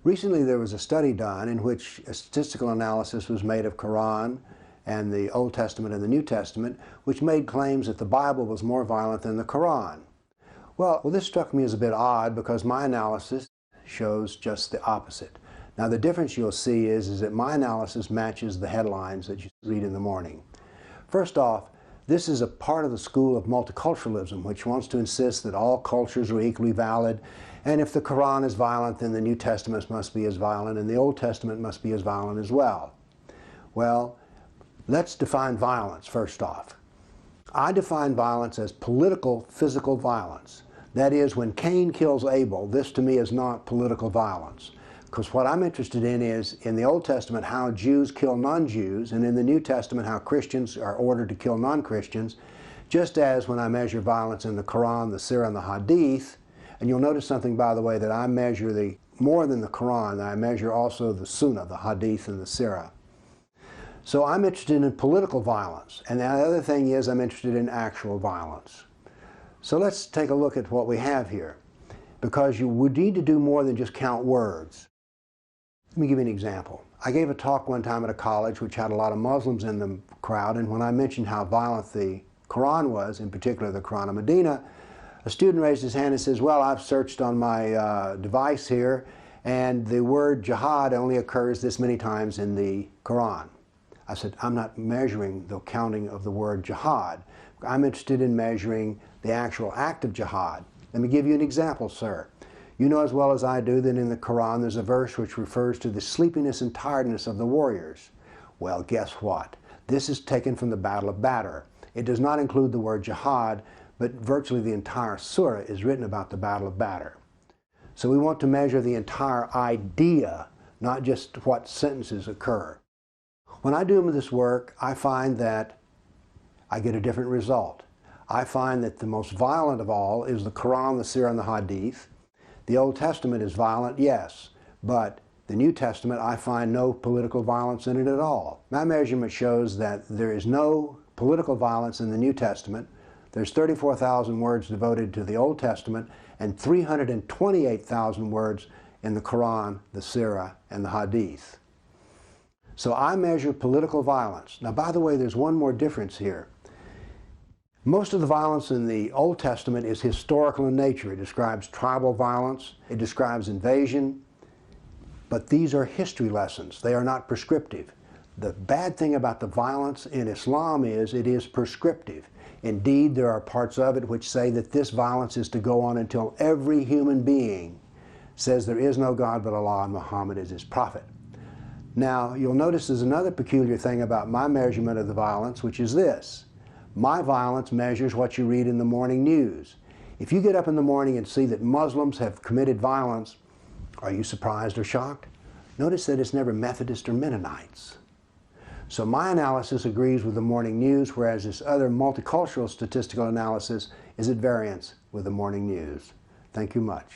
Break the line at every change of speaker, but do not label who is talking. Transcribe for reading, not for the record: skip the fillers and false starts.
Recently there was a study done in which a statistical analysis was made of Quran and the Old Testament and the New Testament, which made claims that the Bible was more violent than the Quran. Well, this struck me as a bit odd because my analysis shows just the opposite. Now the difference you'll see is that my analysis matches the headlines that you read in the morning. First off, this is a part of the school of multiculturalism, which wants to insist that all cultures are equally valid, and if the Quran is violent, then the New Testament must be as violent, and the Old Testament must be as violent as well. Well, let's define violence first off. I define violence as political, physical violence. That is, when Cain kills Abel, this to me is not political violence. Because what I'm interested in is, in the Old Testament, how Jews kill non-Jews, and in the New Testament, how Christians are ordered to kill non-Christians, just as when I measure violence in the Quran, the Sirah, and the Hadith. And you'll notice something, by the way, that I measure more than the Quran, I measure also the Sunnah, the Hadith, and the Sirah. So I'm interested in political violence, and the other thing is I'm interested in actual violence. So let's take a look at what we have here, because you would need to do more than just count words. Let me give you an example. I gave a talk one time at a college which had a lot of Muslims in the crowd, and when I mentioned how violent the Quran was, in particular the Quran of Medina, a student raised his hand and says, well, I've searched on my device here, and the word jihad only occurs this many times in the Quran. I said, I'm not measuring the counting of the word jihad. I'm interested in measuring the actual act of jihad. Let me give you an example, sir. You know as well as I do that in the Quran there's a verse which refers to the sleepiness and tiredness of the warriors. Well, guess what? This is taken from the Battle of Badr. It does not include the word jihad, but virtually the entire surah is written about the Battle of Badr. So we want to measure the entire idea, not just what sentences occur. When I do this work, I find that I get a different result. I find that the most violent of all is the Quran, the Sirah, and the Hadith. The Old Testament is violent, yes, but the New Testament, I find no political violence in it at all. My measurement shows that there is no political violence in the New Testament. There's 34,000 words devoted to the Old Testament and 328,000 words in the Quran, the Sirah, and the Hadith. So I measure political violence. Now, by the way, there's one more difference here. Most of the violence in the Old Testament is historical in nature. It describes tribal violence, it describes invasion, but these are history lessons. They are not prescriptive. The bad thing about the violence in Islam is it is prescriptive. Indeed, there are parts of it which say that this violence is to go on until every human being says there is no God but Allah and Muhammad is his prophet. Now, you'll notice there's another peculiar thing about my measurement of the violence, which is this. My violence measures what you read in the morning news. If you get up in the morning and see that Muslims have committed violence, are you surprised or shocked? Notice that it's never Methodists or Mennonites. So my analysis agrees with the morning news, whereas this other multicultural statistical analysis is at variance with the morning news. Thank you much.